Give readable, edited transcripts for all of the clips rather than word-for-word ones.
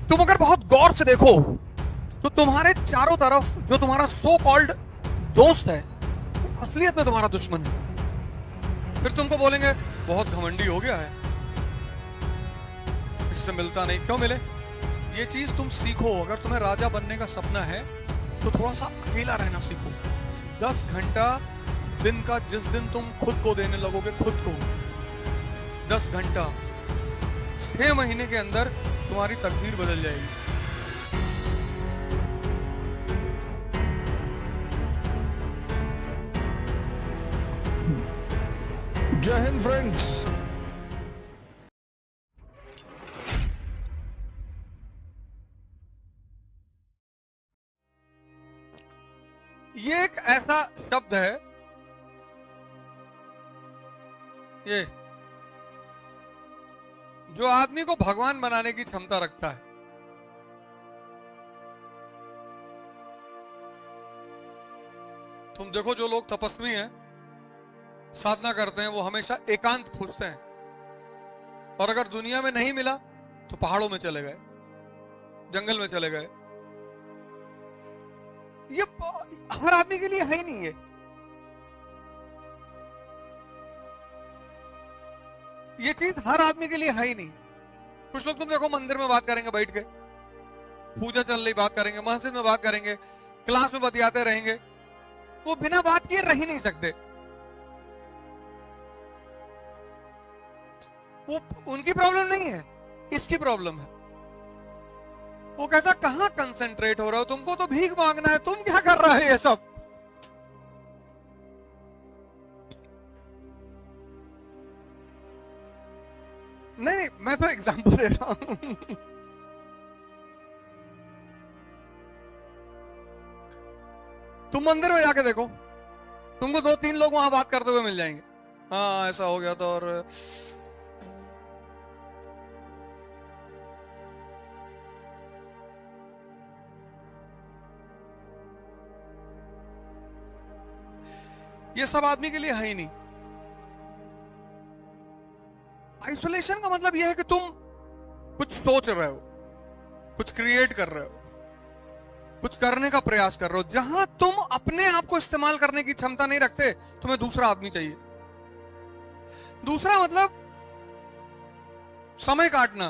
तुम अगर बहुत गौर से देखो तो तुम्हारे चारों तरफ जो तुम्हारा सो कॉल्ड दोस्त है असलियत में तुम्हारा दुश्मन है। फिर तुमको बोलेंगे बहुत घमंडी हो गया है, इससे मिलता नहीं, क्यों मिले? ये चीज तुम सीखो। अगर तुम्हें राजा बनने का सपना है तो थोड़ा सा अकेला रहना सीखो। 10 घंटा दिन का जिस दिन तुम खुद को देने लगोगे, खुद को 10 घंटा, 6 महीने के अंदर तुम्हारी तकदीर बदल जाएगी। जय हिंद फ्रेंड्स। ये एक ऐसा शब्द है, ये जो आदमी को भगवान बनाने की क्षमता रखता है। तुम देखो जो लोग तपस्वी हैं, साधना करते हैं, वो हमेशा एकांत खोजते हैं। और अगर दुनिया में नहीं मिला तो पहाड़ों में चले गए, जंगल में चले गए। ये हर आदमी के लिए है ही नहीं है। ये चीज हर आदमी के लिए है ही नहीं। कुछ लोग तुम देखो मंदिर में बात करेंगे बैठ के, पूजा चल रही बात करेंगे, मस्जिद में बात करेंगे, क्लास में बतियाते रहेंगे, वो बिना बात किए रह ही नहीं सकते। वो उनकी प्रॉब्लम नहीं है, इसकी प्रॉब्लम है। वो कहता कहां कंसंट्रेट हो रहे हो, तुमको तो भीख मांगना है, तुम क्या कर रहे हो ये सब? नहीं, मैं तो एग्जांपल दे रहा हूं। तुम मंदिर में जाके देखो, तुमको 2-3 लोग वहां बात करते हुए मिल जाएंगे। हाँ ऐसा हो गया था, और ये सब आदमी के लिए है ही नहीं। आइसोलेशन का मतलब यह है कि तुम कुछ सोच रहे हो, कुछ क्रिएट कर रहे हो, कुछ करने का प्रयास कर रहे हो। जहां तुम अपने आप को इस्तेमाल करने की क्षमता नहीं रखते, तुम्हें दूसरा आदमी चाहिए। दूसरा मतलब समय काटना,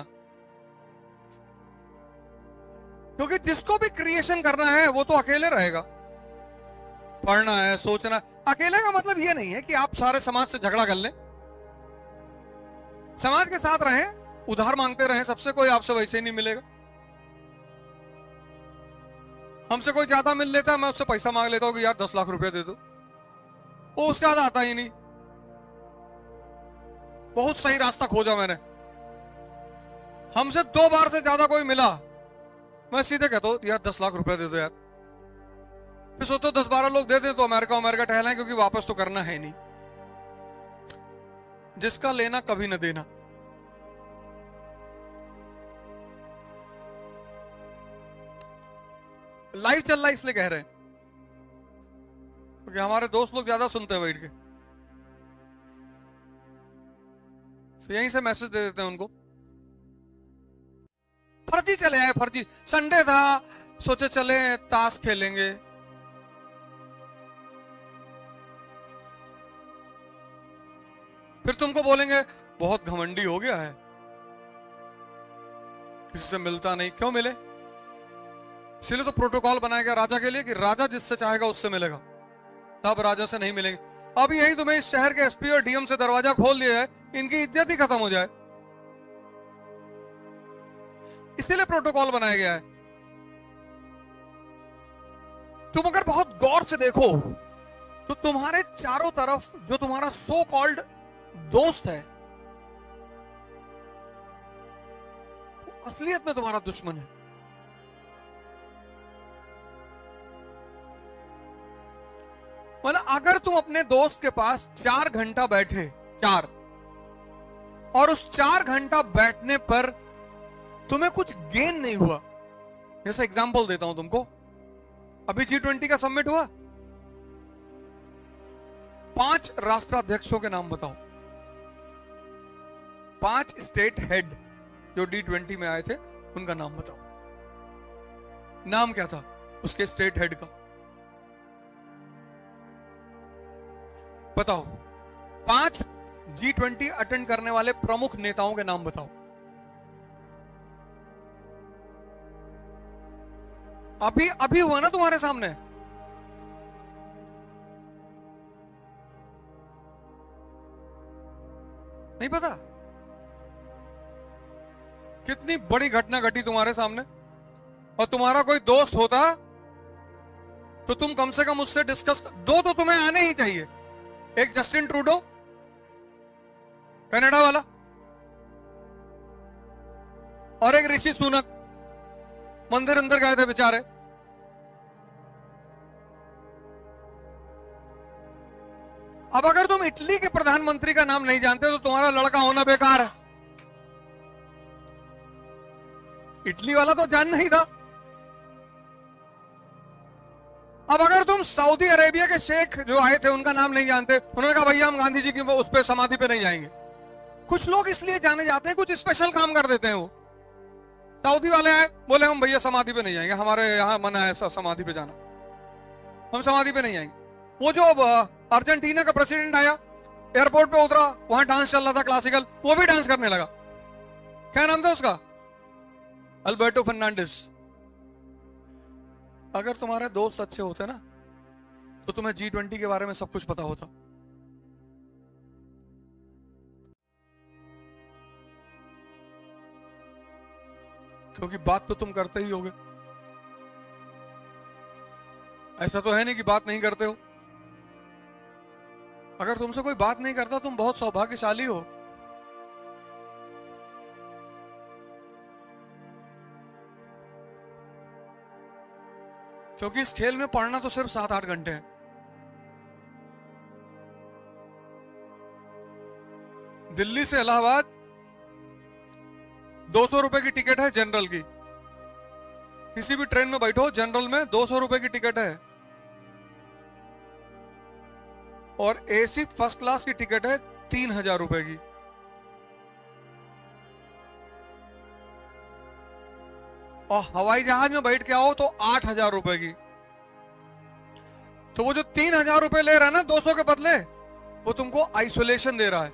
क्योंकि जिसको भी क्रिएशन करना है वो तो अकेले रहेगा। पढ़ना है, सोचना। अकेले का मतलब ये नहीं है कि आप सारे समाज से झगड़ा कर लें, समाज के साथ रहें, उधार मांगते रहें सबसे, कोई आपसे वैसे ही नहीं मिलेगा। हमसे कोई ज्यादा मिल लेता है, मैं उससे पैसा मांग लेता हूं कि यार 10 लाख रुपए दे दो, वो उसके बाद आता ही नहीं। बहुत सही रास्ता खोजा मैंने, हमसे 2 बार से ज्यादा कोई मिला, मैं सीधे कहता हूं यार 10 लाख रुपए दे दो यार। फिर सोचो 10-12 लोग दे दे तो अमेरिका टहलाएं, क्योंकि वापस तो करना है नहीं। जिसका लेना कभी न देना। लाइव चल रहा है इसलिए कह रहे हैं, क्योंकि हमारे दोस्त लोग ज्यादा सुनते हैं बैठ के, तो यहीं से मैसेज दे देते हैं उनको। फर्जी चले आए, फर्जी। संडे था, सोचे चले ताश खेलेंगे। फिर तुमको बोलेंगे बहुत घमंडी हो गया है, किसी से मिलता नहीं, क्यों मिले? इसलिए तो प्रोटोकॉल बनाया गया राजा के लिए कि राजा जिससे चाहेगा उससे मिलेगा, तब राजा से नहीं मिलेंगे। अब यही तुम्हें इस शहर के एसपी और डीएम से दरवाजा खोल दिया है, इनकी इज्जत ही खत्म हो जाए, इसलिए प्रोटोकॉल बनाया गया है। तुम अगर बहुत गौर से देखो तो तुम्हारे चारों तरफ जो तुम्हारा सो कॉल्ड दोस्त है असलियत में तुम्हारा दुश्मन है। मतलब अगर तुम अपने दोस्त के पास 4 घंटा बैठे, 4, और उस 4 घंटा बैठने पर तुम्हें कुछ गेन नहीं हुआ, जैसा एग्जांपल देता हूं तुमको, अभी G20 का समिट हुआ, 5 राष्ट्राध्यक्षों के नाम बताओ, 5 स्टेट हेड जो D20 में आए थे, उनका नाम बताओ। नाम क्या था उसके स्टेट हेड का? बताओ। 5 G20 अटेंड करने वाले प्रमुख नेताओं के नाम बताओ। अभी अभी हुआ ना तुम्हारे सामने। नहीं पता? कितनी बड़ी घटना घटी तुम्हारे सामने। और तुम्हारा कोई दोस्त होता तो तुम कम से कम उससे डिस्कस, दो तो तुम्हें आने ही चाहिए। एक जस्टिन ट्रूडो कनाडा वाला, और एक ऋषि सुनक, मंदिर अंदर गए थे बेचारे। अब अगर तुम इटली के प्रधानमंत्री का नाम नहीं जानते तो तुम्हारा लड़का होना बेकार है। इटली वाला तो जान नहीं था। अब अगर तुम सऊदी अरेबिया के शेख जो आए थे उनका नाम नहीं जानते, उन्होंने कहा भैया हम गांधी जी की उस पे समाधि पे नहीं जाएंगे। कुछ लोग इसलिए जाने जाते हैं, कुछ स्पेशल काम कर देते हैं। वो सऊदी वाले आए, बोले हम भैया समाधि पे नहीं जाएंगे, हमारे यहाँ मना है समाधि पे जाना, हम समाधि पे नहीं जाएंगे। वो जो अर्जेंटीना का प्रेसिडेंट आया, एयरपोर्ट पे उतरा, वहां डांस चल रहा था क्लासिकल, वो भी डांस करने लगा। क्या नाम था उसका? अल्बर्टो फर्नांडिस। अगर तुम्हारे दोस्त अच्छे होते ना तो तुम्हें G20 के बारे में सब कुछ पता होता। क्योंकि बात तो तुम करते ही होगे। ऐसा तो है नहीं कि बात नहीं करते हो। अगर तुमसे कोई बात नहीं करता तुम बहुत सौभाग्यशाली हो। क्योंकि इस खेल में पढ़ना तो सिर्फ 7-8 घंटे है। दिल्ली से इलाहाबाद 200 रुपए की टिकट है जनरल की। किसी भी ट्रेन में बैठो जनरल में 200 रुपए की टिकट है। और एसी फर्स्ट क्लास की टिकट है 3000 रुपए की। और हवाई जहाज में बैठ के आओ तो 8000 रुपए की। तो वो जो 3000 रुपए ले रहा है ना 200 के बदले, वो तुमको आइसोलेशन दे रहा है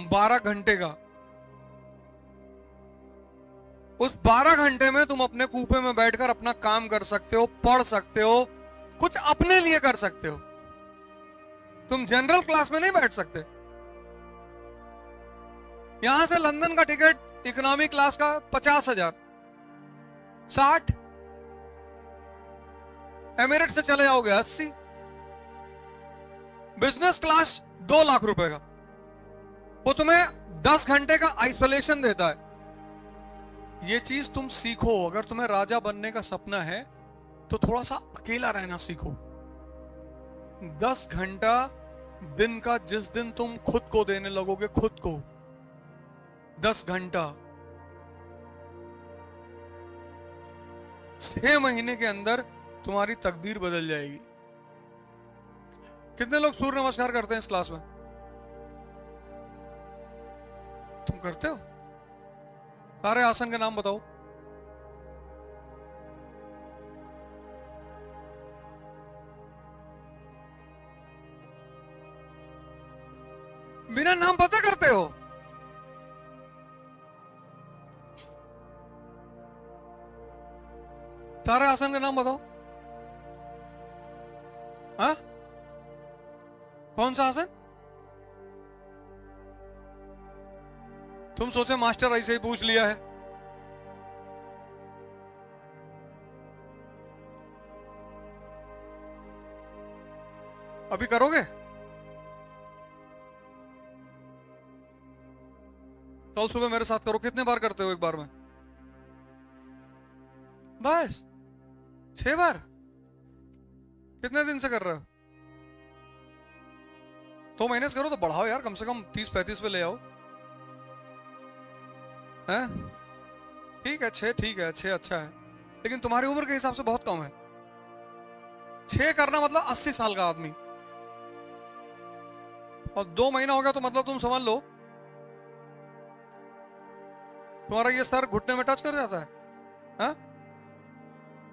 12 घंटे का। उस 12 घंटे में तुम अपने कूपे में बैठकर अपना काम कर सकते हो, पढ़ सकते हो, कुछ अपने लिए कर सकते हो। तुम जनरल क्लास में नहीं बैठ सकते। यहां से लंदन का टिकट इकोनॉमी क्लास का 50,000, 60। एमिरेट से चले जाओगे 80। बिजनेस क्लास 2 लाख रुपए का। वो तुम्हें 10 घंटे का आइसोलेशन देता है। ये चीज तुम सीखो। अगर तुम्हें राजा बनने का सपना है तो थोड़ा सा अकेला रहना सीखो। 10 घंटा दिन का जिस दिन तुम खुद को देने लगोगे, खुद को 10 घंटा, 6 महीने के अंदर तुम्हारी तकदीर बदल जाएगी। कितने लोग सूर्य नमस्कार करते हैं इस क्लास में? तुम करते हो? सारे आसन के नाम बताओ। बिना नाम पता करते हो? सारे आसन के नाम बताओ। हाँ? कौन सा आसन? तुम सोचे मास्टर ऐसे ही पूछ लिया है। अभी करोगे? कल सुबह मेरे साथ करो। कितने बार करते हो एक बार में? बस 6 बार। कितने दिन से कर रहे हो? 2 महीने से करो तो बढ़ाओ यार, कम से कम 30-35 पे ले आओ। हैं? ठीक है 6, ठीक है 6 अच्छा है, लेकिन तुम्हारी उम्र के हिसाब से बहुत कम है। 6 करना मतलब 80 साल का आदमी। और 2 महीना हो गया तो मतलब तुम समझ लो तुम्हारा ये सर घुटने में टच कर जाता है। हाँ?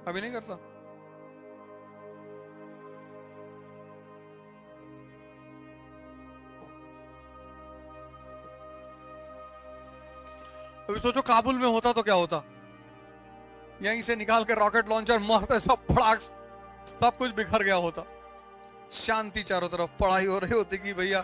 अभी नहीं करता? अभी सोचो काबुल में होता तो क्या होता, यहीं से निकाल के रॉकेट लॉन्चर मारते, सब फड़ाक, सब कुछ बिखर गया होता, शांति चारों तरफ, पढ़ाई हो रही होती कि भैया